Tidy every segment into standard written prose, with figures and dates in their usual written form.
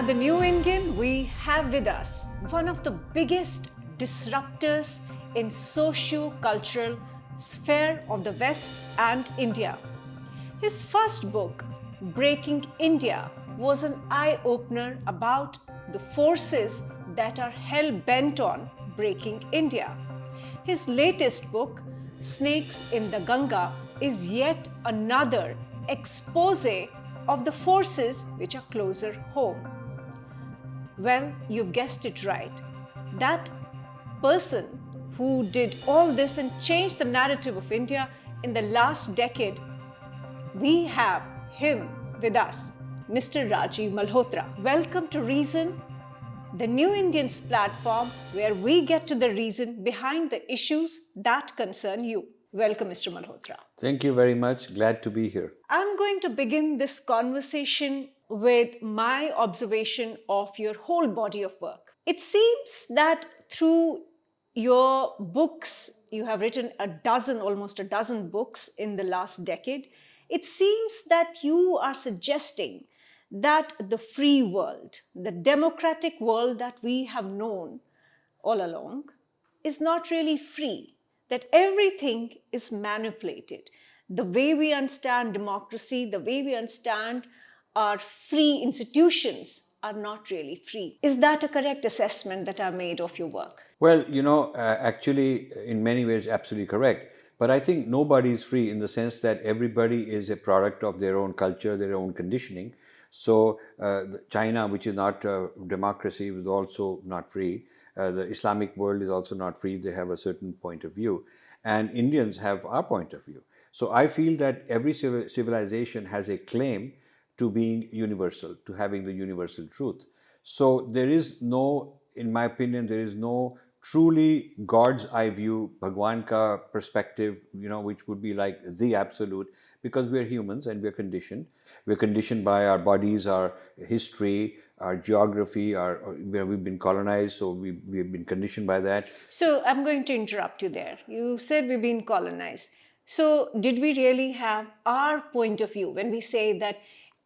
the New Indian, we have with us one of the biggest disruptors in socio-cultural sphere of the West and India. His first book, Breaking India, was an eye-opener about the forces that are hell-bent on breaking India. His latest book, Snakes in the Ganga, is yet another expose of the forces which are closer home. Well, you've guessed it right. That person who did all this and changed the narrative of India in the last decade, we have him with us, Mr. Rajiv Malhotra. Welcome to Reason, the New Indians platform where we get to the reason behind the issues that concern you. Welcome, Mr. Malhotra. Thank you very much. Glad to be here. I'm going to begin this conversation with my observation of your whole body of work. It seems that through your books, you have written almost a dozen books in the last decade. It seems that you are suggesting that the free world, the democratic world that we have known all along, is not really free, that everything is manipulated. The way we understand democracy, the way we understand our free institutions are not really free. Is that a correct assessment that I made of your work? Well, actually, in many ways, absolutely correct. But I think nobody is free in the sense that everybody is a product of their own culture, their own conditioning. So China, which is not a democracy, is also not free. The Islamic world is also not free. They have a certain point of view. And Indians have our point of view. So I feel that every civilization has a claim to being universal, to having the universal truth. So there is no, in my opinion, there is no truly God's eye view, Bhagwan ka perspective, which would be like the absolute, because we're humans and we're conditioned. We're conditioned by our bodies, our history, our geography, where we've been colonized, so we've been conditioned by that. So I'm going to interrupt you there. You said we've been colonized. So did we really have our point of view when we say that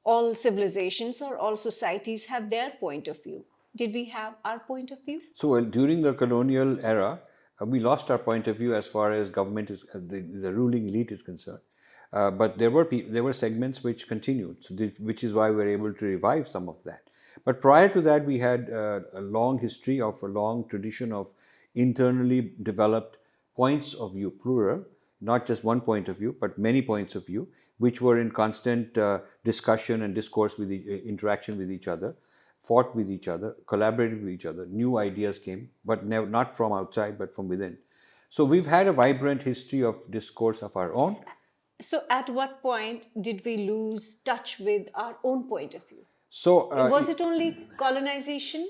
all civilizations or all societies have their point of view? Did we have our point of view? So during the colonial era, we lost our point of view as far as government is, the ruling elite is concerned. But there were segments which continued, which is why we're able to revive some of that. But prior to that, we had a long history of a long tradition of internally developed points of view, plural, not just one point of view, but many points of view, which were in constant discussion and discourse with interaction with each other, fought with each other, collaborated with each other. New ideas came, but not from outside, but from within. So we've had a vibrant history of discourse of our own. So at what point did we lose touch with our own point of view? So was it only colonization,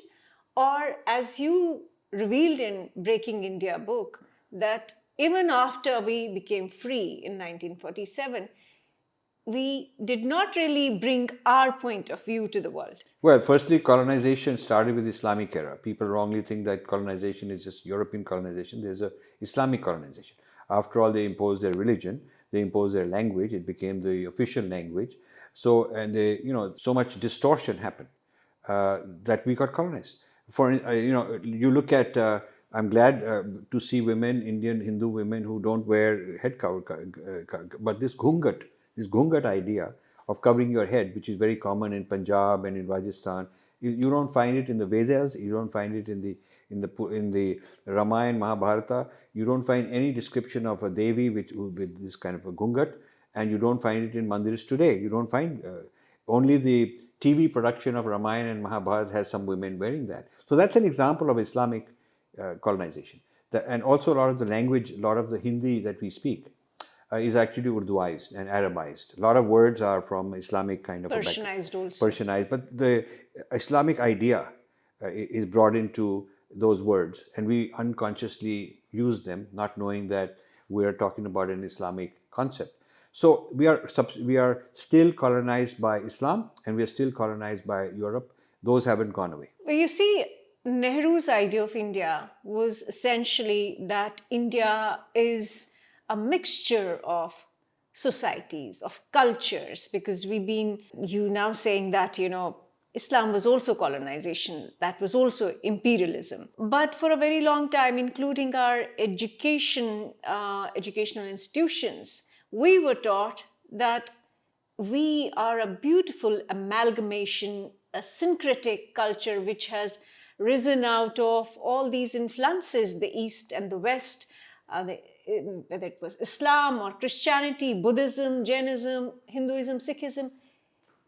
or as you revealed in Breaking India book, that even after we became free in 1947, we did not really bring our point of view to the world? Well, firstly, colonization started with the Islamic era. People wrongly think that colonization is just European colonization. There's a Islamic colonization. After all, they imposed their religion, they imposed their language. It became the official language. So, and so much distortion happened that we got colonized. You look at. I'm glad to see women, Indian Hindu women, who don't wear head cover, but this ghungat idea of covering your head, which is very common in Punjab and in Rajasthan, you don't find it in the Vedas, you don't find it in the Ramayana, Mahabharata. You don't find any description of a Devi with this kind of a ghungat, and you don't find it in mandirs today. You don't find only the TV production of Ramayana and Mahabharata has some women wearing that. So that's an example of Islamic colonization. And also a lot of the language, a lot of the Hindi that we speak is actually Urduized and Arabized. A lot of words are from Islamic kind of Persianized also. Persianized, but the Islamic idea is brought into those words, and we unconsciously use them, not knowing that we are talking about an Islamic concept. So we are still colonized by Islam, and we are still colonized by Europe. Those haven't gone away. Well, you see, Nehru's idea of India was essentially that India is a mixture of societies, of cultures, because you now saying that, Islam was also colonization, that was also imperialism. But for a very long time, including our educational institutions, we were taught that we are a beautiful amalgamation, a syncretic culture which has risen out of all these influences, the East and the West, whether it was Islam or Christianity, Buddhism, Jainism, Hinduism, Sikhism.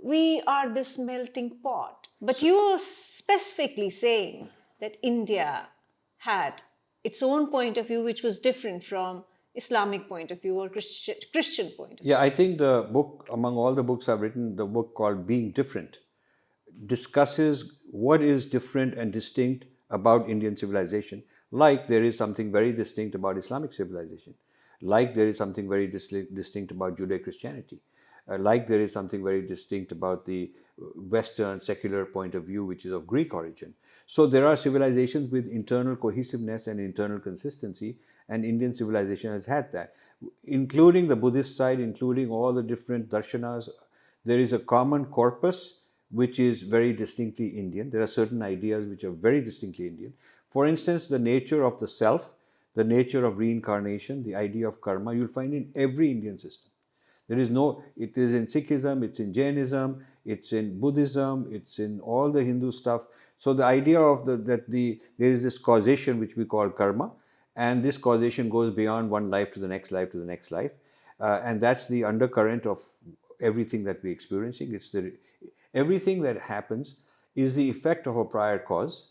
We are this melting pot. But you are specifically saying that India had its own point of view, which was different from Islamic point of view or Christian point of view. Yeah, I think the book, among all the books I've written, the book called Being Different discusses what is different and distinct about Indian civilization. Like there is something very distinct about Islamic civilization, like there is something very distinct about Judeo-Christianity, like there is something very distinct about the Western secular point of view, which is of Greek origin. So there are civilizations with internal cohesiveness and internal consistency, and Indian civilization has had that, including the Buddhist side, including all the different darshanas. There is a common corpus which is very distinctly Indian. There are certain ideas which are very distinctly Indian. For instance, the nature of the self, the nature of reincarnation, the idea of karma, you'll find in every Indian system. There is no, it is in Sikhism, it's in Jainism, it's in Buddhism, it's in all the Hindu stuff. So the idea of there is this causation which we call karma, and this causation goes beyond one life to the next life to the next life. And that's the undercurrent of everything that we're experiencing. Everything that happens is the effect of a prior cause,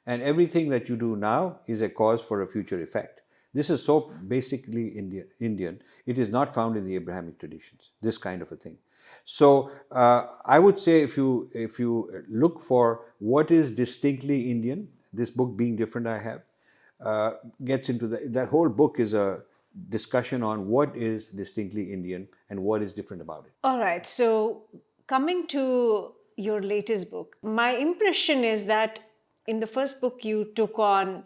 and everything that you do now is a cause for a future effect. This is so basically Indian. It is not found in the Abrahamic traditions, this kind of a thing. So I would say if you look for what is distinctly Indian, this book Being Different I have gets into that whole book is a discussion on what is distinctly Indian and what is different about it. All right. So coming to your latest book, my impression is that in the first book you took on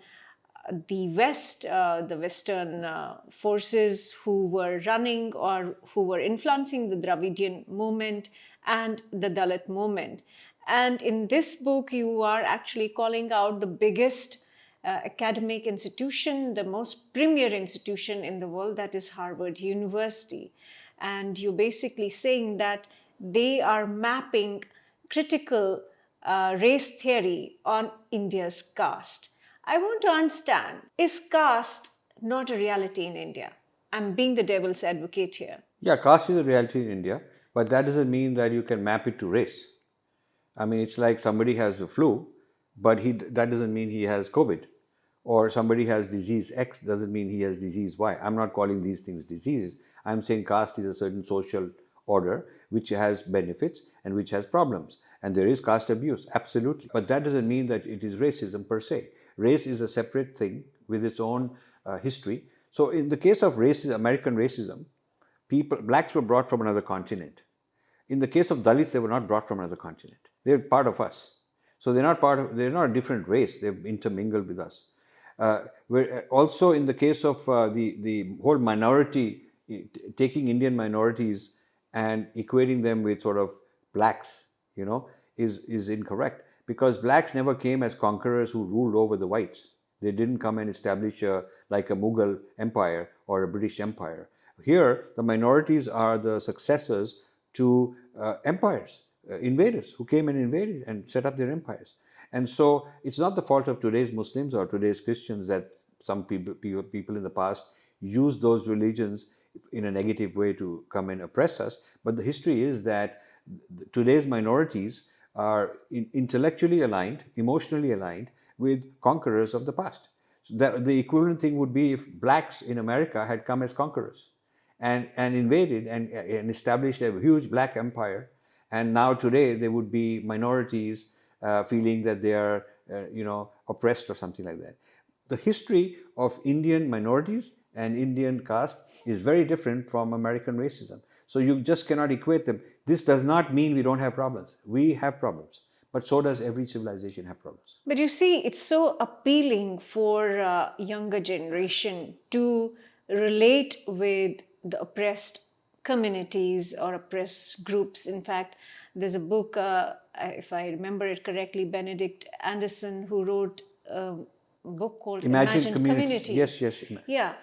the West, the Western forces who were running or who were influencing the Dravidian movement and the Dalit movement. And in this book, you are actually calling out the biggest academic institution, the most premier institution in the world, that is Harvard University. And you're basically saying that they are mapping critical race theory on India's caste. I want to understand, is caste not a reality in India? I'm being the devil's advocate here. Yeah, caste is a reality in India, but that doesn't mean that you can map it to race. I mean, it's like somebody has the flu, but that doesn't mean he has COVID. Or somebody has disease X doesn't mean he has disease Y. I'm not calling these things diseases. I'm saying caste is a certain social order which has benefits and which has problems. And there is caste abuse, absolutely. But that doesn't mean that it is racism per se. Race is a separate thing with its own history. So in the case of racism, American racism, blacks were brought from another continent. In the case of Dalits, they were not brought from another continent. They're part of us. So they're not a different race. They've intermingled with us. Also in the case of the whole minority, taking Indian minorities and equating them with sort of blacks, is incorrect. Because blacks never came as conquerors who ruled over the whites. They didn't come and establish like a Mughal empire or a British empire. Here, the minorities are the successors to empires, invaders who came and invaded and set up their empires. And so it's not the fault of today's Muslims or today's Christians that some people in the past used those religions in a negative way to come and oppress us. But the history is that today's minorities are intellectually aligned, emotionally aligned with conquerors of the past. So the equivalent thing would be if blacks in America had come as conquerors and invaded and established a huge black empire. And now today they would be minorities feeling that they are, oppressed or something like that. The history of Indian minorities and Indian caste is very different from American racism. So you just cannot equate them. This does not mean we don't have problems. We have problems, but so does every civilization have problems. But you see, it's so appealing for younger generation to relate with the oppressed communities or oppressed groups. In fact, There's a book, if I remember it correctly, Benedict Anderson, who wrote a book called Imagine Imagine community. Yes, Communities. yes. Yeah.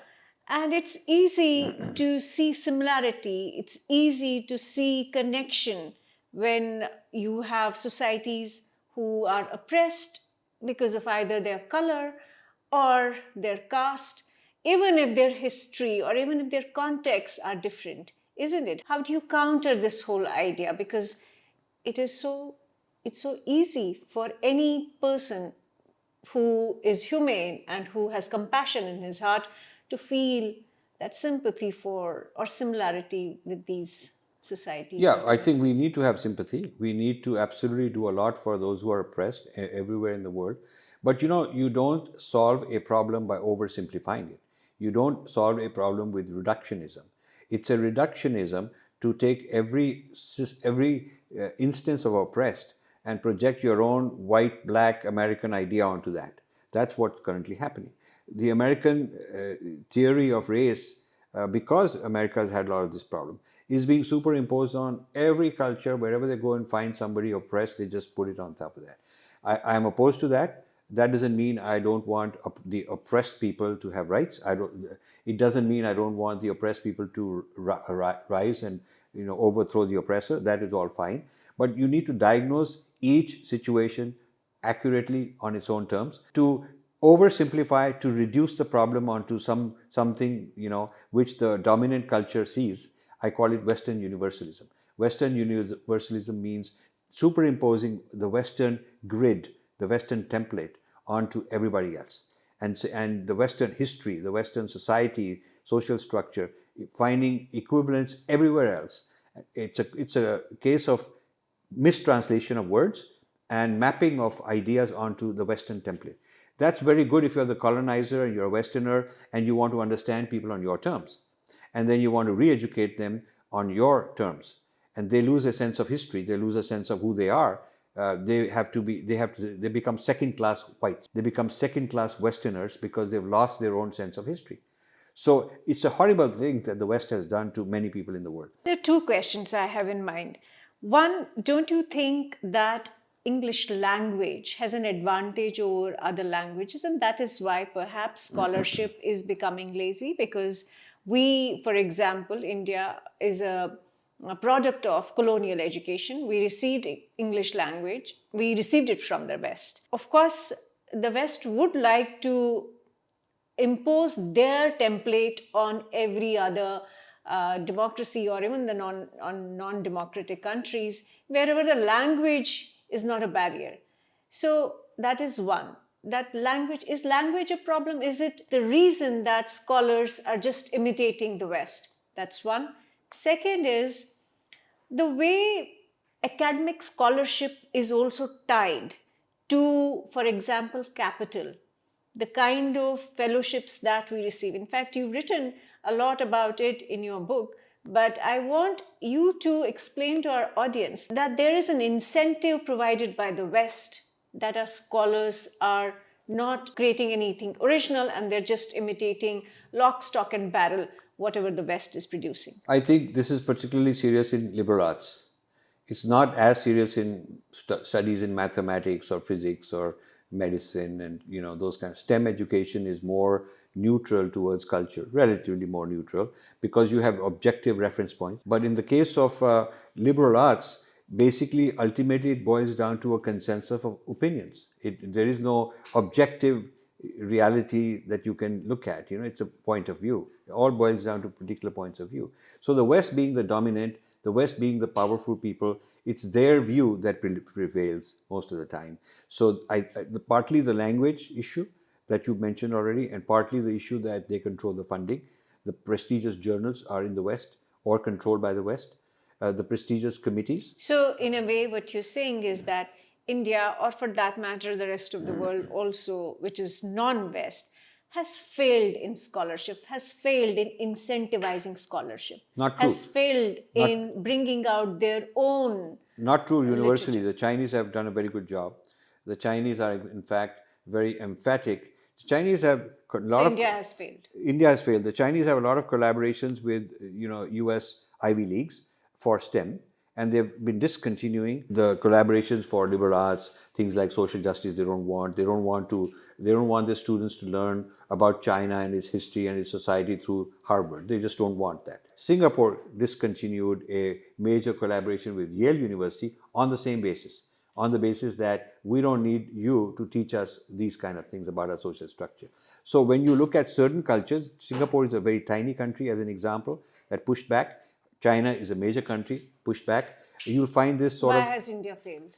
And it's easy to see similarity, it's easy to see connection when you have societies who are oppressed because of either their color or their caste, even if their history or even if their contexts are different, isn't it? How do you counter this whole idea? Because it's so easy for any person who is humane and who has compassion in his heart to feel that sympathy for or similarity with these societies or Yeah, I think we communities. need to have sympathy. We need to absolutely do a lot for those who are oppressed everywhere in the world. But you don't solve a problem by oversimplifying it. You don't solve a problem with reductionism. It's a reductionism to take every instance of oppressed and project your own white, black American idea onto that. That's what's currently happening. The American theory of race, because America has had a lot of this problem, is being superimposed on every culture. Wherever they go and find somebody oppressed, they just put it on top of that. I am opposed to that. That doesn't mean I don't want the oppressed people to have rights. It doesn't mean I don't want the oppressed people to rise and overthrow the oppressor. That is all fine. But you need to diagnose each situation accurately on its own terms. To oversimplify, to reduce the problem onto something which the dominant culture sees, I call it Western universalism. Western universalism means superimposing the Western grid, the Western template onto everybody else. And the Western history, the Western society, social structure, finding equivalents everywhere else. It's a case of mistranslation of words and mapping of ideas onto the Western template. That's very good if you're the colonizer and you're a Westerner and you want to understand people on your terms. And then you want to re-educate them on your terms. And they lose a sense of history, they lose a sense of who they are. They become second-class whites. They become second-class Westerners because they've lost their own sense of history. So it's a horrible thing that the West has done to many people in the world. There are two questions I have in mind. One, don't you think that English language has an advantage over other languages, and that is why perhaps scholarship is becoming lazy? Because we, for example, India is a product of colonial education. We received English language, we received it from the West. Of course, the West would like to impose their template on every other democracy or even the non-democratic countries wherever the language is not a barrier. So that is one. That language, is language a problem? Is it the reason that scholars are just imitating the West? That's one. Second is the way academic scholarship is also tied to, for example, capital, the kind of fellowships that we receive. In fact, you've written a lot about it in your book, but I want you to explain to our audience that there is an incentive provided by the West, that our scholars are not creating anything original and they're just imitating lock, stock, and barrel whatever the West is producing. I think this is particularly serious in liberal arts. It's not as serious in studies in mathematics or physics or medicine and those kinds. STEM education is more neutral towards culture, relatively more neutral, because you have objective reference points. But in the case of liberal arts, basically, ultimately, it boils down to a consensus of opinions. There is no objective reality that you can look at. It's a point of view. It all boils down to particular points of view. So the West being the dominant, the West being the powerful people, it's their view that prevails most of the time. So partly the language issue that you mentioned already, and partly the issue that they control the funding. The prestigious journals are in the West or controlled by the West. The prestigious committees. So in a way, what you're saying is that India, or for that matter, the rest of the world also, which is non-West, has failed in scholarship, has failed in incentivizing scholarship, Not true. has failed in bringing out their own. Not true universally. Literature. The Chinese have done a very good job. The Chinese are, in fact, very emphatic. The Chinese have a lot So of. India has failed. India has failed. The Chinese have a lot of collaborations with, US Ivy Leagues for STEM, and they've been discontinuing the collaborations for liberal arts, things like social justice. They don't want their students to learn about China and its history and its society through Harvard. They just don't want that. Singapore discontinued a major collaboration with Yale University on the same basis, on the basis that we don't need you to teach us these kind of things about our social structure. So when you look at certain cultures, Singapore is a very tiny country as an example that pushed back. China is a major country, pushed back. You'll find this sort Why of. has India failed?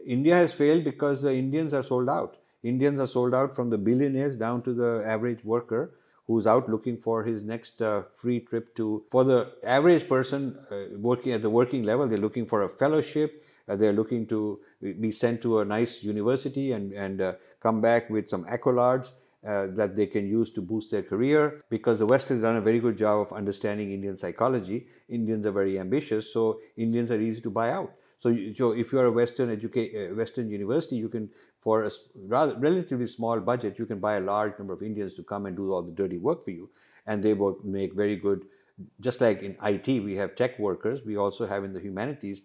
India has failed because the Indians are sold out. Indians are sold out from the billionaires down to the average worker who's out looking for his next free trip to. For the average person working at the working level, they're looking for a fellowship. They're looking to be sent to a nice university and come back with some accolades that they can use to boost their career. Because the West has done a very good job of understanding Indian psychology. Indians are very ambitious, so Indians are easy to buy out. So if you are a Western university, you can, for a relatively small budget, you can buy a large number of Indians to come and do all the dirty work for you, and they will make very good. Just like in IT, we have tech workers. We also have in the humanities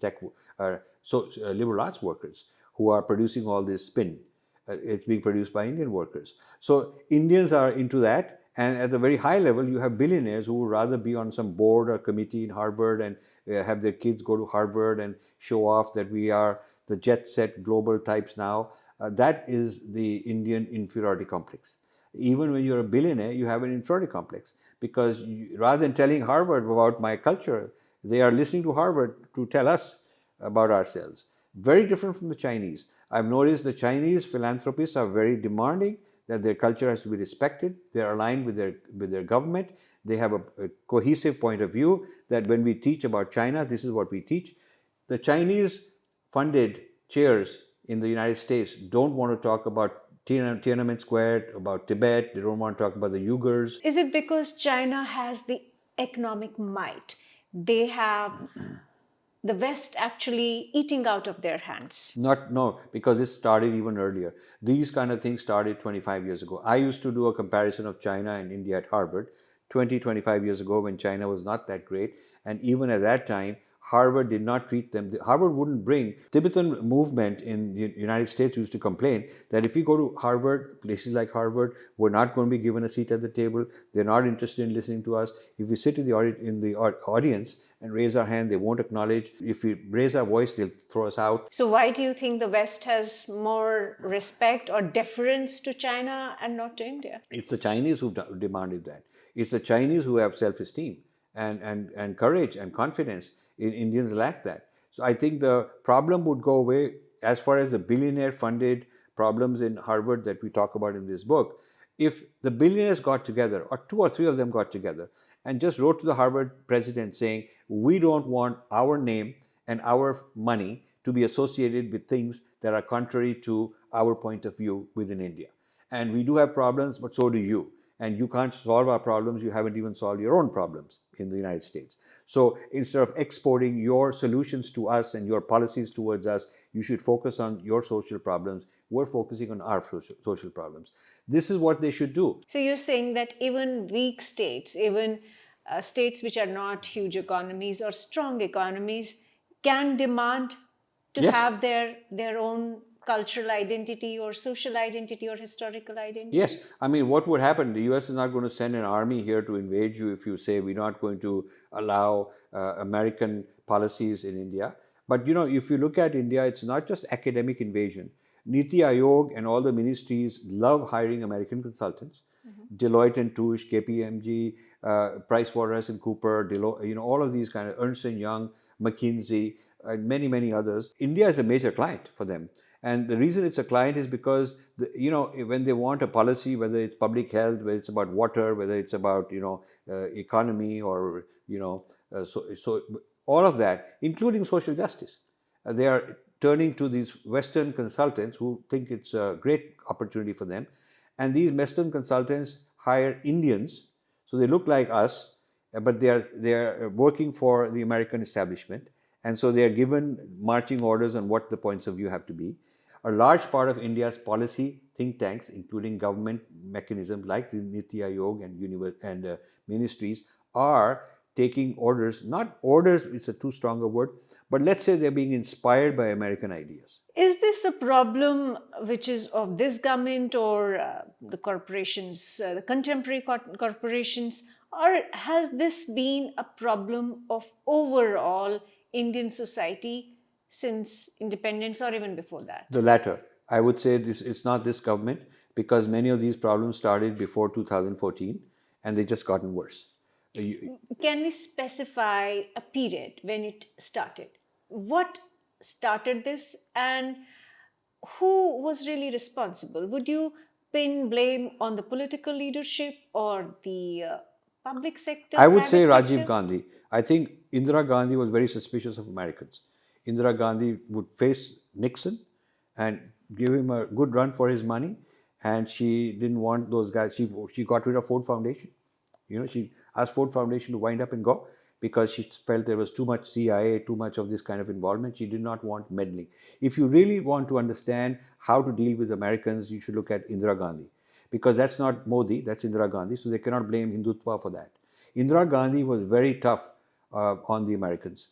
liberal arts workers who are producing all this spin. It's being produced by Indian workers. So Indians are into that, and at the very high level, you have billionaires who would rather be on some board or committee in Harvard and have their kids go to Harvard and show off that we are the jet set global types now. That is the Indian inferiority complex. Even when you're a billionaire, you have an inferiority complex because rather than telling Harvard about my culture, they are listening to Harvard to tell us about ourselves. Very different from the Chinese. I've noticed the Chinese philanthropists are very demanding that their culture has to be respected. They're aligned with their government. They have a cohesive point of view that when we teach about China, this is what we teach. The Chinese funded chairs in the United States don't want to talk about Tiananmen Square, about Tibet. They don't want to talk about the Uyghurs. Is it because China has the economic might? They have the West actually eating out of their hands. No, because it started even earlier. These kind of things started 25 years ago. I used to do a comparison of China and India at Harvard 25 years ago when China was not that great. And even at that time, Harvard did not treat them. Harvard wouldn't bring. Tibetan movement in the United States used to complain that if we go to Harvard, places like Harvard, we're not going to be given a seat at the table. They're not interested in listening to us. If we sit in the audience and raise our hand, they won't acknowledge. If we raise our voice, they'll throw us out. So why do you think the West has more respect or deference to China and not to India? It's the Chinese who've demanded that. It's the Chinese who have self-esteem and courage and confidence. Indians lack that. So I think the problem would go away as far as the billionaire-funded problems in Harvard that we talk about in this book. If the billionaires got together, or 2 or 3 of them got together, and just wrote to the Harvard president saying, we don't want our name and our money to be associated with things that are contrary to our point of view within India. And we do have problems, but so do you. And you can't solve our problems. You haven't even solved your own problems in the United States. So instead of exporting your solutions to us and your policies towards us, you should focus on your social problems. We're focusing on our social problems. This is what they should do. So you're saying that even weak states, even states which are not huge economies or strong economies, can demand to Yes. have their own cultural identity or social identity or historical identity? Yes. I mean, what would happen? The US is not going to send an army here to invade you if you say we're not going to allow American policies in India. But, if you look at India, it's not just academic invasion. Niti Aayog and all the ministries love hiring American consultants. Deloitte and Touche, KPMG, PricewaterhouseCoopers, all of these kind of Ernst & Young, McKinsey, and many, many others. India is a major client for them. And the reason it's a client is because, when they want a policy, whether it's public health, whether it's about water, whether it's about, economy or, so all of that, including social justice, they are turning to these Western consultants who think it's a great opportunity for them. And these Western consultants hire Indians, so they look like us, but they are working for the American establishment. And so they are given marching orders on what the points of view have to be. A large part of India's policy think tanks, including government mechanisms like the Niti Aayog and ministries, are taking orders, not orders, it's a too strong a word, but let's say they're being inspired by American ideas. Is this a problem which is of this government or the corporations, the contemporary corporations, or has this been a problem of overall Indian society since independence or even before that? The latter. I would say this, it's not this government, because many of these problems started before 2014 and they just gotten worse. Can we specify a period when it started? What started this and who was really responsible? Would you pin blame on the political leadership or the public sector? I would say private Rajiv sector? Gandhi. I think Indira Gandhi was very suspicious of Americans. Indira Gandhi would face Nixon and give him a good run for his money, and she didn't want those guys. She got rid of Ford Foundation. She asked Ford Foundation to wind up and go because she felt there was too much CIA, too much of this kind of involvement. She did not want meddling. If you really want to understand how to deal with Americans, you should look at Indira Gandhi, because that's not Modi, that's Indira Gandhi, so they cannot blame Hindutva for that. Indira Gandhi was very tough on the Americans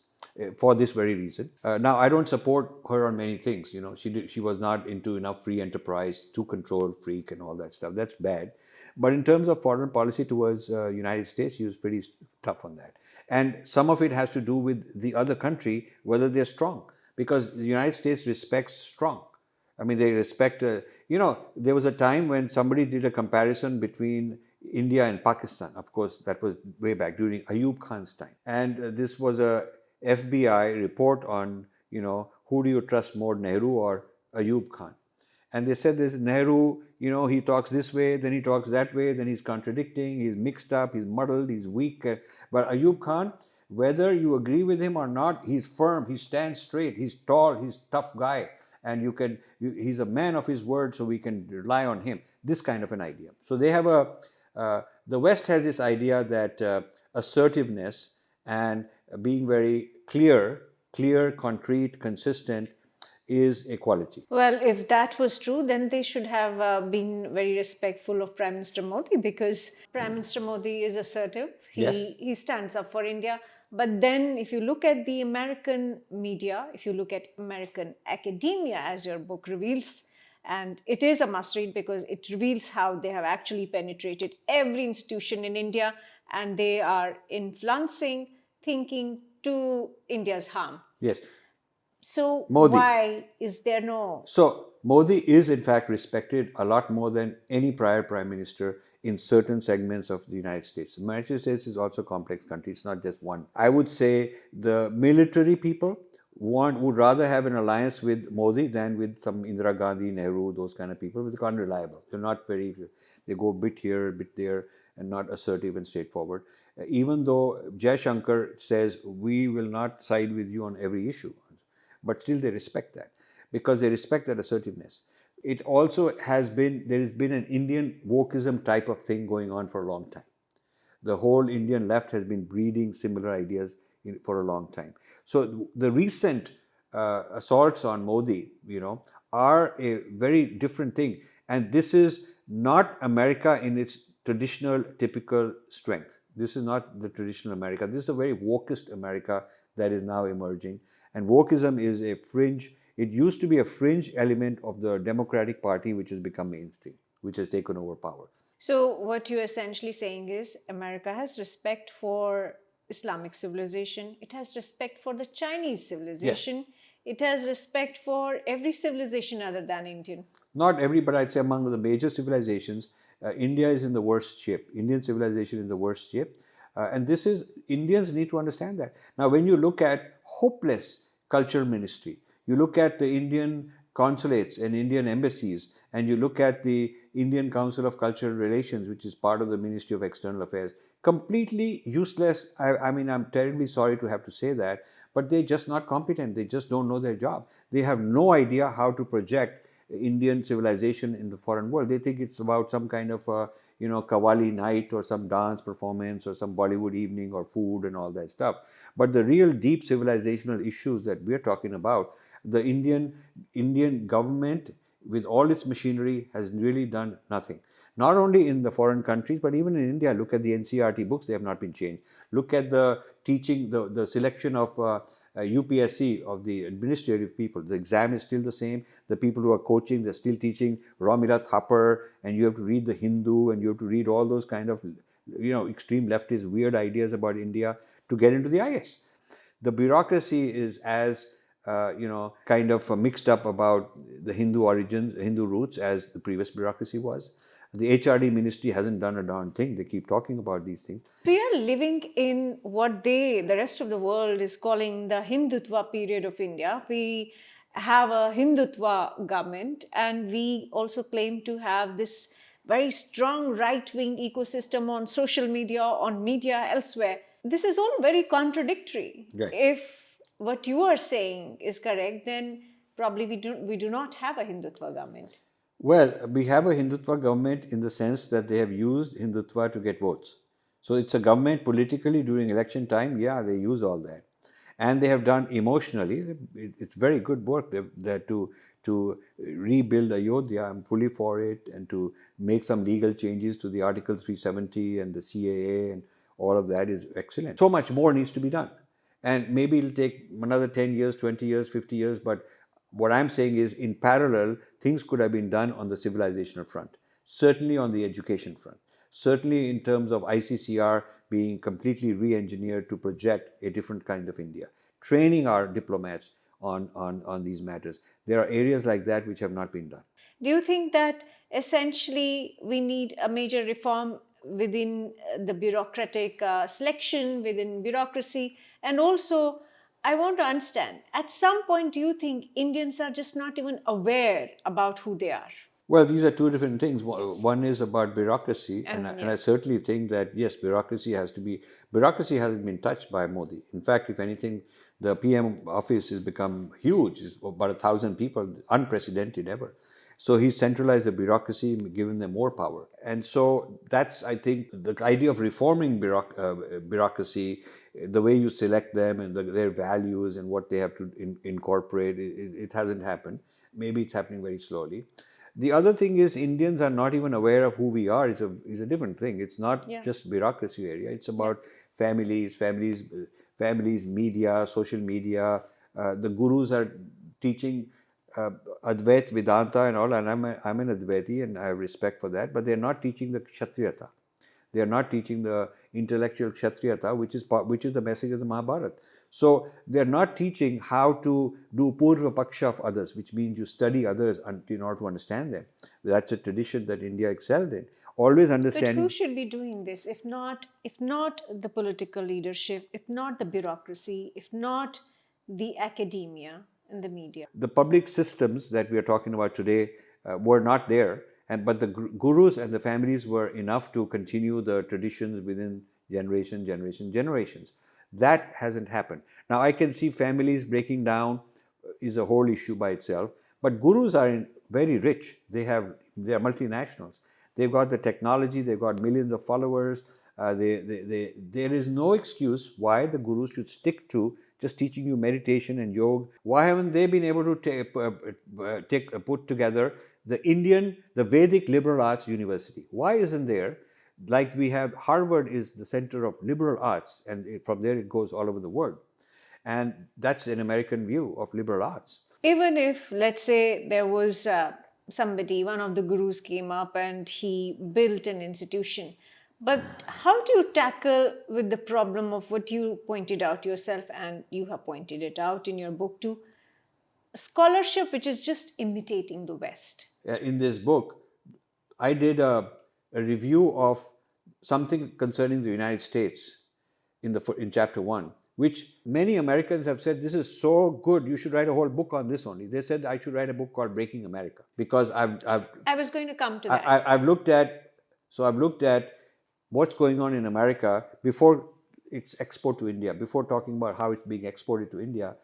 for this very reason. Now, I don't support her on many things. She was not into enough free enterprise, too control freak and all that stuff. That's bad. But in terms of foreign policy towards United States, she was pretty tough on that. And some of it has to do with the other country, whether they're strong, because the United States respects strong. I mean, they respect, there was a time when somebody did a comparison between India and Pakistan. Of course, that was way back during Ayub Khan's time. And this was a FBI report on, who do you trust more, Nehru or Ayub Khan? And they said this Nehru, he talks this way, then he talks that way, then he's contradicting, he's mixed up, he's muddled, he's weak. But Ayub Khan, whether you agree with him or not, he's firm, he stands straight, he's tall, he's a tough guy. And he's a man of his word, so we can rely on him. This kind of an idea. So they have the West has this idea that assertiveness and being very clear, concrete, consistent is equality. Well, if that was true, then they should have been very respectful of Prime Minister Modi, because Prime Minister Modi is assertive. He stands up for India. But then if you look at the American media, if you look at American academia, as your book reveals, and it is a must read because it reveals how they have actually penetrated every institution in India and they are influencing thinking to India's harm. Yes. So Modi. Why is there no... So Modi is in fact respected a lot more than any prior prime minister in certain segments of the United States. The United States is also a complex country. It's not just one. I would say the military people would rather have an alliance with Modi than with some Indira Gandhi, Nehru, those kind of people, because they're unreliable. They're not they go a bit here, a bit there, and not assertive and straightforward. Even though Jaishankar says, we will not side with you on every issue, but still they respect that, because they respect that assertiveness. It also there has been an Indian wokeism type of thing going on for a long time. The whole Indian left has been breeding similar ideas for a long time. So the recent assaults on Modi, are a very different thing. And this is not America in its traditional, typical strength. This is not the traditional America. This is a very wokist America that is now emerging. And wokeism is a fringe. It used to be a fringe element of the Democratic Party, which has become mainstream, which has taken over power. So what you're essentially saying is America has respect for Islamic civilization. It has respect for the Chinese civilization. Yes. It has respect for every civilization other than Indian. Not every, but I'd say among the major civilizations, India is in the worst shape. Indian civilization is in the worst shape. And Indians need to understand that. Now, when you look at hopeless cultural ministry, you look at the Indian consulates and Indian embassies, and you look at the Indian Council of Cultural Relations, which is part of the Ministry of External Affairs, completely useless. I mean, I'm terribly sorry to have to say that, but they're just not competent. They just don't know their job. They have no idea how to project Indian civilization in the foreign world. They think it's about some kind of Qawwali night or some dance performance or some Bollywood evening or food and all that stuff. But the real deep civilizational issues that we're talking about, the Indian government with all its machinery has really done nothing. Not only in the foreign countries, but even in India. Look at the NCERT books, they have not been changed. Look at the teaching, the selection of UPSC, of the administrative people. The exam is still the same. The people who are coaching, they're still teaching Romila Thapar, and you have to read the Hindu, and you have to read all those kind of, extreme leftist weird ideas about India to get into the IS. The bureaucracy is as kind of mixed up about the Hindu origins, Hindu roots, as the previous bureaucracy was. The HRD ministry hasn't done a darn thing. They keep talking about these things. We are living in what the rest of the world is calling the Hindutva period of India. We have a Hindutva government, and we also claim to have this very strong right-wing ecosystem on social media, on media, elsewhere. This is all very contradictory. Right. If what you are saying is correct, then probably we do not have a Hindutva government. Well, we have a Hindutva government in the sense that they have used Hindutva to get votes. So it's a government politically during election time, yeah, they use all that. And they have done emotionally, it's very good work to rebuild Ayodhya. I'm fully for it, and to make some legal changes to the Article 370 and the CAA, and all of that is excellent. So much more needs to be done. And maybe it'll take another 10 years, 20 years, 50 years, but what I'm saying is, in parallel, things could have been done on the civilizational front, certainly on the education front, certainly in terms of ICCR being completely re-engineered to project a different kind of India, training our diplomats on these matters. There are areas like that which have not been done. Do you think that essentially we need a major reform within the bureaucratic selection, within bureaucracy? And also, I want to understand, at some point, do you think Indians are just not even aware about who they are? Well, these are two different things. Yes. One is about bureaucracy, and I certainly think that, yes, bureaucracy hasn't been touched by Modi. In fact, if anything, the PM office has become huge. It's about 1,000 people, unprecedented ever. So he's centralized the bureaucracy, given them more power. And so that's, I think, the idea of reforming bureaucracy, the way you select them and their values and what they have to incorporate, it hasn't happened. Maybe it's happening very slowly. The other thing is, Indians are not even aware of who we are. It's a different thing. It's not just bureaucracy area. It's about families, media, social media. The gurus are teaching Advait, Vedanta and all, and I'm an Advaiti and I have respect for that, but they're not teaching the Kshatriyata. They are not teaching the intellectual Kshatriyata, which is the message of the Mahabharata. So they're not teaching how to do Purva Paksha of others, which means you study others in order to understand them. That's a tradition that India excelled in. Always understanding. But who should be doing this if not the political leadership, if not the bureaucracy, if not the academia and the media? The public systems that we are talking about today were not there, but the gurus and the families were enough to continue the traditions within generations. That hasn't happened. Now, I can see families breaking down is a whole issue by itself, but gurus are very rich. They are multinationals. They've got the technology, they've got millions of followers. There is no excuse why the gurus should stick to just teaching you meditation and yoga. Why haven't they been able to put together the Vedic liberal arts university? Why isn't there? Like we have, Harvard is the center of liberal arts, and from there it goes all over the world. And that's an American view of liberal arts. Even if, let's say, there was one of the gurus came up and he built an institution, but how do you tackle with the problem of what you pointed out yourself, and you have pointed it out in your book too, scholarship which is just imitating the West? In this book, I did a review of something concerning the United States in chapter 1, which many Americans have said, this is so good, you should write a whole book on this only. They said I should write a book called Breaking America, because I was going to come to that. I've looked at what's going on in America before its export to India, before talking about how it's being exported to India,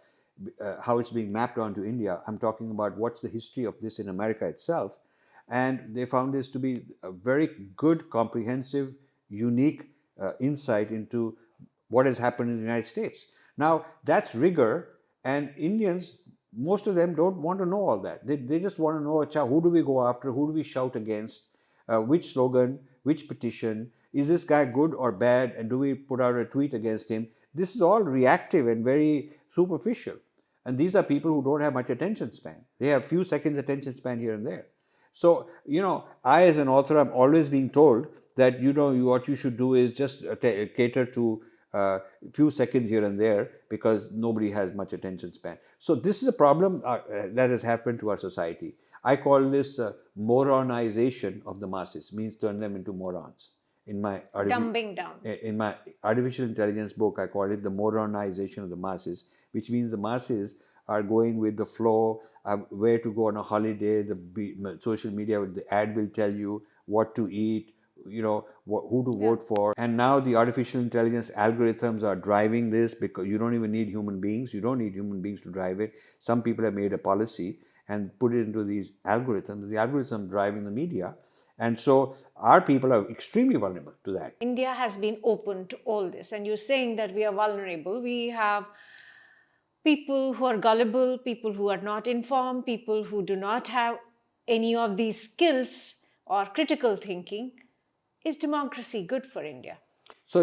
how it's being mapped onto India. I'm talking about what's the history of this in America itself. And they found this to be a very good, comprehensive, unique insight into what has happened in the United States. Now, that's rigor, and Indians, most of them don't want to know all that. They just want to know, who do we go after, who do we shout against, which slogan, which petition, is this guy good or bad, and do we put out a tweet against him? This is all reactive and very superficial. And these are people who don't have much attention span. They have few seconds attention span here and there. So, I as an author, I'm always being told that, what you should do is just cater to a few seconds here and there because nobody has much attention span. So this is a problem that has happened to our society. I call this moronization of the masses, means turn them into morons. Dumbing down. In my artificial intelligence book, I call it the moronization of the masses, which means the masses are going with the flow, where to go on a holiday, the social media, the ad will tell you what to eat, who to vote for. And now the artificial intelligence algorithms are driving this because you don't even need human beings. You don't need human beings to drive it. Some people have made a policy and put it into these algorithms. The algorithms driving the media. And so our people are extremely vulnerable to that. India has been open to all this. And you're saying that we are vulnerable. We have people who are gullible, people who are not informed, people who do not have any of these skills or critical thinking. Is democracy good for India? So,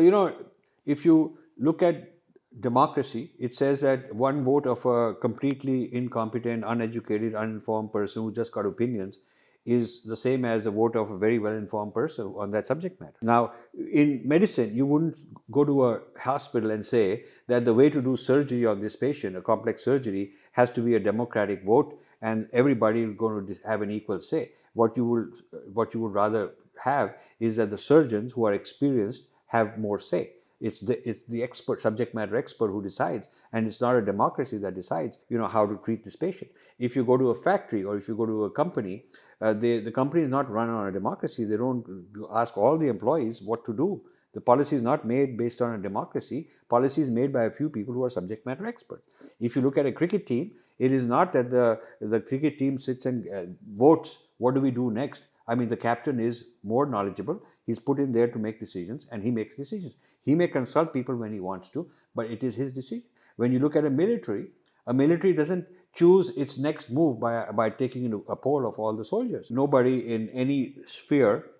if you look at democracy, it says that one vote of a completely incompetent, uneducated, uninformed person who just got opinions is the same as the vote of a very well-informed person on that subject matter. Now, in medicine, you wouldn't go to a hospital and say that the way to do surgery on this patient, a complex surgery, has to be a democratic vote and everybody is going to have an equal say. What you would rather have is that the surgeons who are experienced have more say. It's the expert, subject matter expert who decides, and it's not a democracy that decides, how to treat this patient. If you go to a factory or if you go to a company, the company is not run on a democracy. They don't ask all the employees what to do. The policy is not made based on a democracy. Policy is made by a few people who are subject matter experts. If you look at a cricket team, it is not that the cricket team sits and votes, what do we do next? I mean, the captain is more knowledgeable. He's put in there to make decisions, and he makes decisions. He may consult people when he wants to, but it is his decision. When you look at a military doesn't choose its next move by taking a poll of all the soldiers. Nobody in any sphere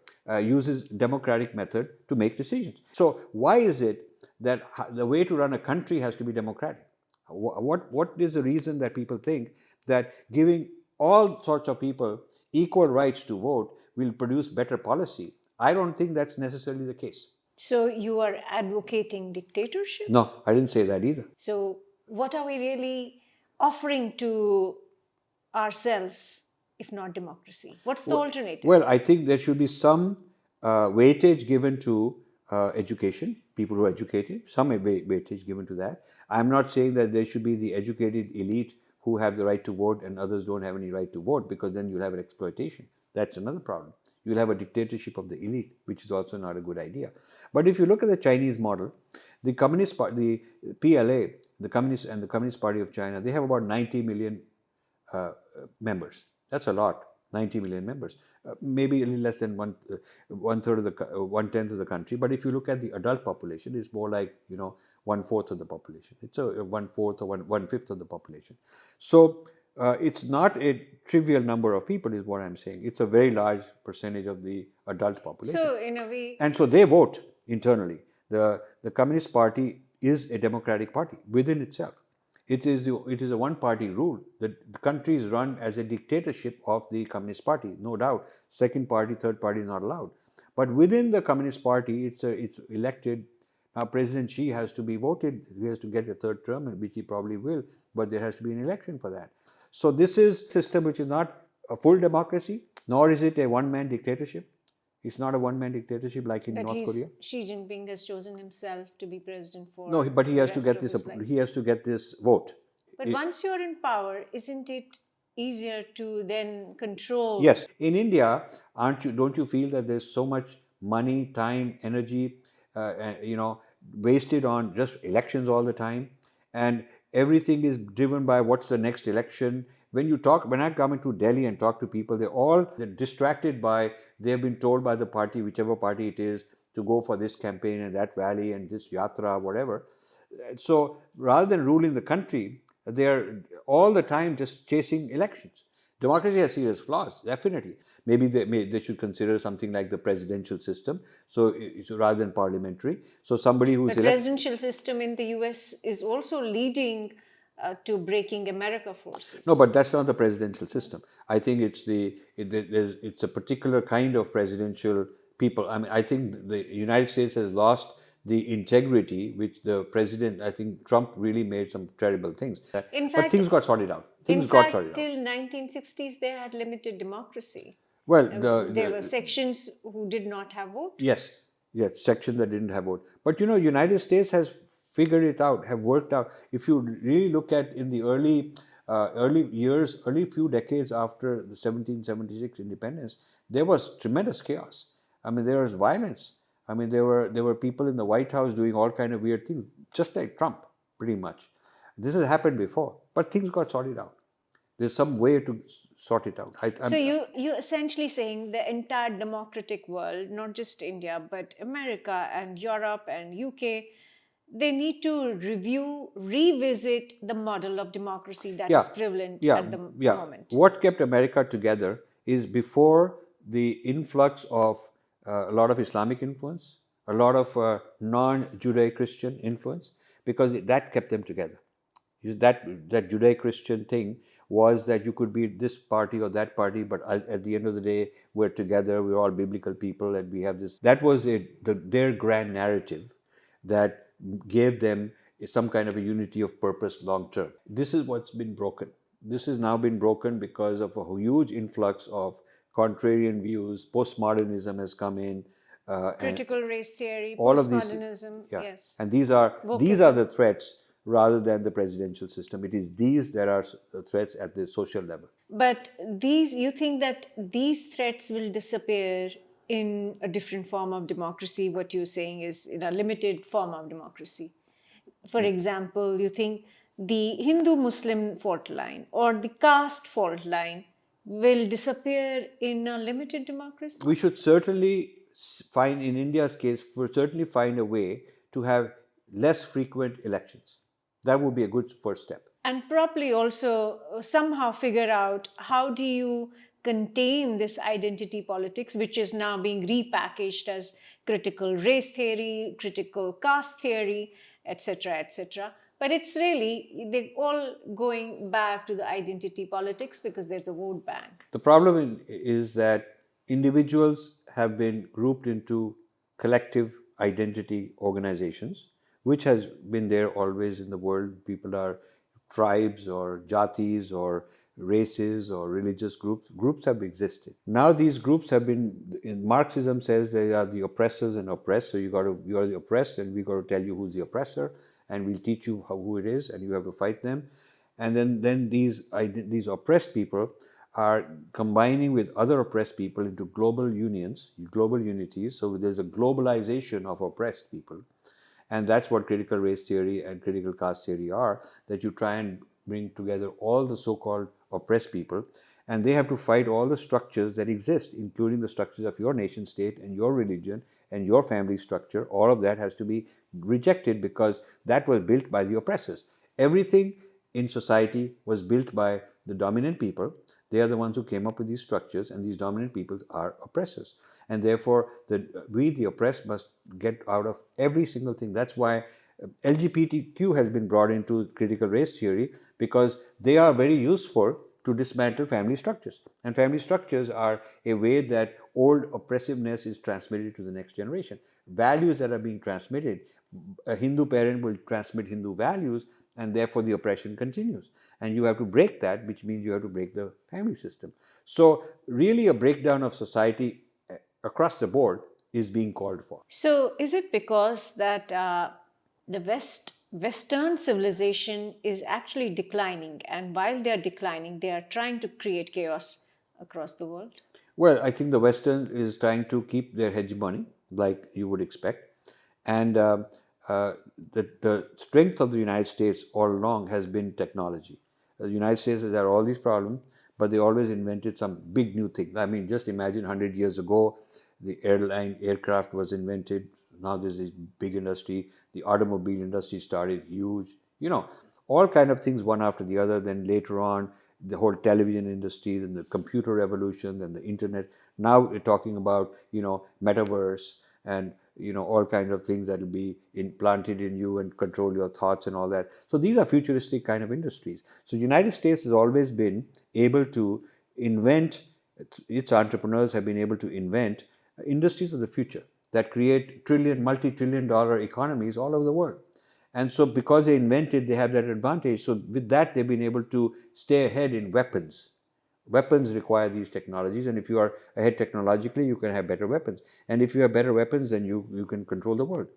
uses democratic method to make decisions. So why is it that the way to run a country has to be democratic? What is the reason that people think that giving all sorts of people equal rights to vote will produce better policy? I don't think that's necessarily the case. So you are advocating dictatorship? No, I didn't say that either. So what are we really offering to ourselves if not democracy? What's the alternative? Well, I think there should be some weightage given to education, people who are educated, some weightage given to that. I'm not saying that there should be the educated elite who have the right to vote and others don't have any right to vote, because then you'll have an exploitation. That's another problem. You'll have a dictatorship of the elite, which is also not a good idea. But if you look at the Chinese model, the Communist Party, the PLA, the Communist Party of China, they have about 90 million members. That's a lot, 90 million members. Maybe a little less than one-tenth of the country. But if you look at the adult population, it's more like, 1/4 of the population. It's a 1/4 or 1/5 of the population. So it's not a trivial number of people, is what I'm saying. It's a very large percentage of the adult population. So in a way, and so they vote internally. The Communist Party is a democratic party within itself. It is a one-party rule. The country is run as a dictatorship of the Communist Party, no doubt. Second party, third party is not allowed. But within the Communist Party, it's elected. Now, President Xi has to be voted. He has to get a third term, which he probably will. But there has to be an election for that. So this is a system which is not a full democracy, nor is it a one-man dictatorship. It's not a one-man dictatorship like in North Korea. Xi Jinping has chosen himself to be president for. No, but he has to get this. He has to get this vote. But once you're in power, isn't it easier to then control? Yes, in India, don't you feel that there's so much money, time, energy, wasted on just elections all the time, and everything is driven by what's the next election. When I come into Delhi and talk to people, they're distracted by, they've been told by the party, whichever party it is, to go for this campaign and that rally and this yatra, whatever. So rather than ruling the country, they're all the time just chasing elections. Democracy has serious flaws, definitely. Maybe they should consider something like the presidential system, so rather than parliamentary. So somebody who's But elected. presidential system in the US is also leading to breaking America No, forces. but that's not the presidential system. I think it's a particular kind of presidential people. I mean, I think the United States has lost the integrity which the president. I think Trump really made some terrible things, In but fact, things got sorted out. in Things got sorted fact, out. till 1960s, they had limited democracy. Well, There were sections who did not have vote. yes, yes, section that didn't have vote. But United States has figured it out, have worked out. If you really look at in the early years, early few decades after the 1776 independence, there was tremendous chaos. I mean, there was violence. I mean, there were people in the White House doing all kind of weird things, just like Trump, pretty much. This has happened before, but things got sorted out. There's some way to sort it out. So you're essentially saying the entire democratic world, not just India, but America and Europe and UK, they need to revisit the model of democracy that is prevalent yeah, at the yeah. moment. What kept America together is before the influx of a lot of Islamic influence, a lot of non-Judeo-Christian influence, because that kept them together. That Judeo-Christian thing was that you could be this party or that party, but at the end of the day, we're together. We're all biblical people, and we have this. That was their grand narrative that gave them some kind of a unity of purpose long term. This is what's been broken. This has now been broken because of a huge influx of contrarian views. Postmodernism has come in. Critical race theory, All of these, postmodernism, yeah. yes. And these are Wokeism. the threats rather than the presidential system. It is these that are the threats at the social level. But you think that these threats will disappear in a different form of democracy? What you're saying is in a limited form of democracy. For example, you think the Hindu-Muslim fault line or the caste fault line will disappear in a limited democracy? We should certainly find, in India's case, certainly find a way to have less frequent elections. That would be a good first step. And probably also somehow figure out how do you contain this identity politics, which is now being repackaged as critical race theory, critical caste theory, etc., etc. But it's really, they're all going back to the identity politics because there's a vote bank. The problem is that individuals have been grouped into collective identity organizations, which has been there always in the world. People are tribes or jatis or races or religious groups. Groups have existed. Now these groups have been, in Marxism says they are the oppressors and oppressed. So you are the oppressed, and we got to tell you who's the oppressor, and we'll teach you who it is, and you have to fight them. And then these oppressed people are combining with other oppressed people into global unions, global unities. So there's a globalization of oppressed people. And that's what critical race theory and critical caste theory are, that you try and bring together all the so-called oppressed people, and they have to fight all the structures that exist, including the structures of your nation state and your religion and your family structure. All of that has to be rejected because that was built by the oppressors. Everything in society was built by the dominant people. They are the ones who came up with these structures, and these dominant peoples are oppressors. And therefore, we, the oppressed, must get out of every single thing. That's why LGBTQ has been brought into critical race theory, because they are very useful to dismantle family structures. And family structures are a way that old oppressiveness is transmitted to the next generation. Values that are being transmitted, a Hindu parent will transmit Hindu values, and therefore the oppression continues. And you have to break that, which means you have to break the family system. So really a breakdown of society across the board is being called for. So is it because that the Western civilization is actually declining, and while they are declining, they are trying to create chaos across the world? Well, I think the Western is trying to keep their hegemony, like you would expect. And the strength of the United States all along has been technology. The United States has had all these problems, but they always invented some big new thing. I mean, just imagine 100 years ago, the aircraft was invented. Now there's this big industry. The automobile industry started huge. All kind of things, one after the other. Then later on, the whole television industry, then the computer revolution, then the internet. Now we're talking about, metaverse and, all kinds of things that will be implanted in you and control your thoughts and all that. So these are futuristic kind of industries. So United States has always been able to invent, its entrepreneurs have been able to invent industries of the future that create multi-trillion dollar economies all over the world. And so because they invented, they have that advantage. So with that, they've been able to stay ahead in weapons. Weapons require these technologies, and if you are ahead technologically, you can have better weapons. And if you have better weapons, then you can control the world.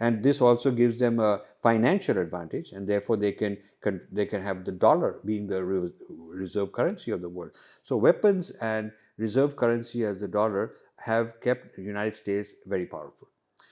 And this also gives them a financial advantage, and therefore they can have the dollar being the reserve currency of the world. So weapons and reserve currency as the dollar have kept the United States very powerful.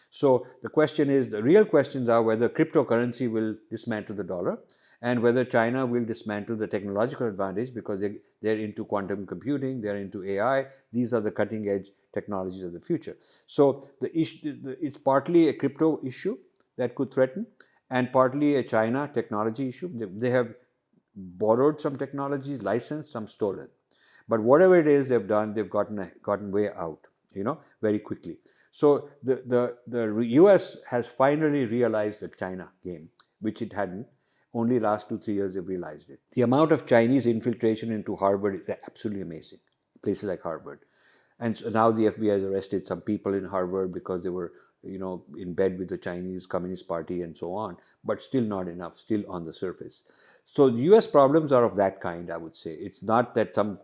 So the real questions are whether cryptocurrency will dismantle the dollar, and whether China will dismantle the technological advantage, because they're into quantum computing, they're into AI. These are the cutting edge technologies of the future. So it's partly a crypto issue that could threaten, and partly a China technology issue. They have borrowed some technologies, licensed, some stolen. But whatever it is they've done, they've gotten way out, very quickly. So the US has finally realized the China game, which it hadn't. Only last 2-3 years they've realized it. The amount of Chinese infiltration into Harvard is absolutely amazing. Places like Harvard. And so now the FBI has arrested some people in Harvard because they were, in bed with the Chinese Communist Party and so on, but still not enough, still on the surface. So US problems are of that kind, I would say. It's not that some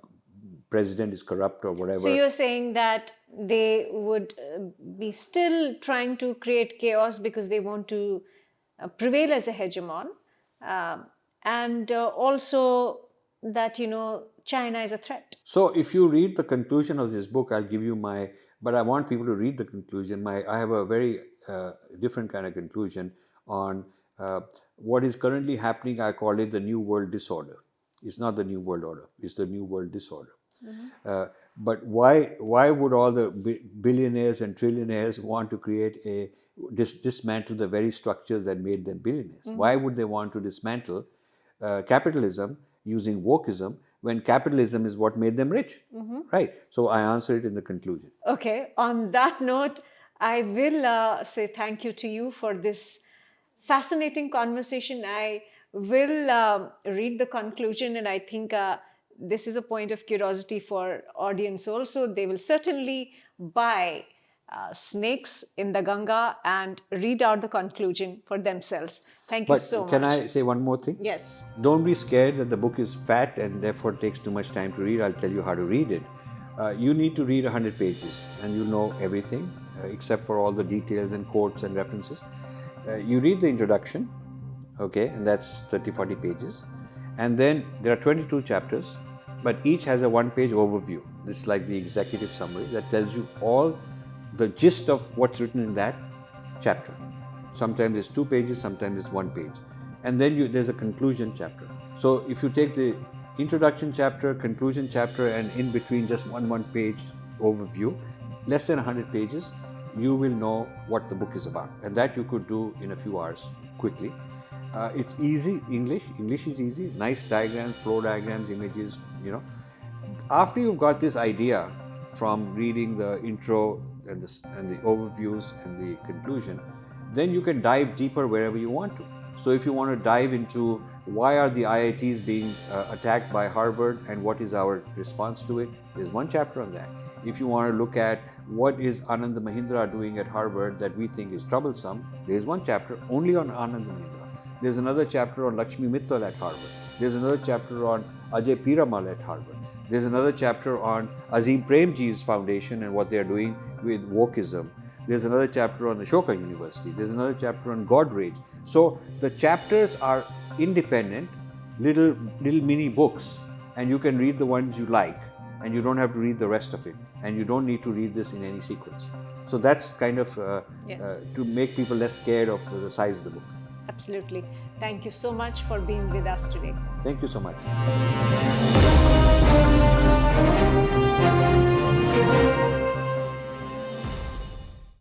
president is corrupt or whatever. So you're saying that they would be still trying to create chaos because they want to prevail as a hegemon, and also that, China is a threat. So if you read the conclusion of this book, I'll give you but I want people to read the conclusion. I have a very different kind of conclusion on what is currently happening. I call it the New World Disorder. It's not the New World Order, it's the New World Disorder. Mm-hmm. But why would all the billionaires and trillionaires want to create dismantle the very structures that made them billionaires? Mm-hmm. Why would they want to dismantle capitalism using wokeism when capitalism is what made them rich? Mm-hmm. Right. So I answer it in the conclusion. Okay. On that note, I will say thank you to you for this fascinating conversation. I will read the conclusion, and I think this is a point of curiosity for audience also. They will certainly buy Snakes in the Ganga and read out the conclusion for themselves. Thank you so much. Can I say one more thing? Yes. Don't be scared that the book is fat and therefore takes too much time to read. I'll tell you how to read it. You need to read 100 pages and you'll know everything except for all the details and quotes and references. You read the introduction, okay, and that's 30-40 pages. And then there are 22 chapters, but each has a one-page overview. This is like the executive summary that tells you all the gist of what's written in that chapter. Sometimes it's 2 pages, sometimes it's 1 page. And then there's a conclusion chapter. So if you take the introduction chapter, conclusion chapter, and in between just one page overview, less than 100 pages, you will know what the book is about. And that you could do in a few hours quickly. It's easy, English is easy, nice diagrams, flow diagrams, images, After you've got this idea from reading the intro and the overviews and the conclusion, then you can dive deeper wherever you want to. So if you want to dive into why are the IITs being attacked by Harvard and what is our response to it, there's one chapter on that. If you want to look at what is Anand Mahindra doing at Harvard that we think is troublesome, there's one chapter only on Anand Mahindra. There's another chapter on Lakshmi Mittal at Harvard. There's another chapter on Ajay Piramal at Harvard. There's another chapter on Azim Premji's foundation and what they're doing with wokeism. There's another chapter on Ashoka University. There's another chapter on Godrej. So the chapters are independent, little mini books, and you can read the ones you like, and you don't have to read the rest of it, and you don't need to read this in any sequence. So that's kind of to make people less scared of the size of the book. Absolutely. Thank you so much for being with us today. Thank you so much.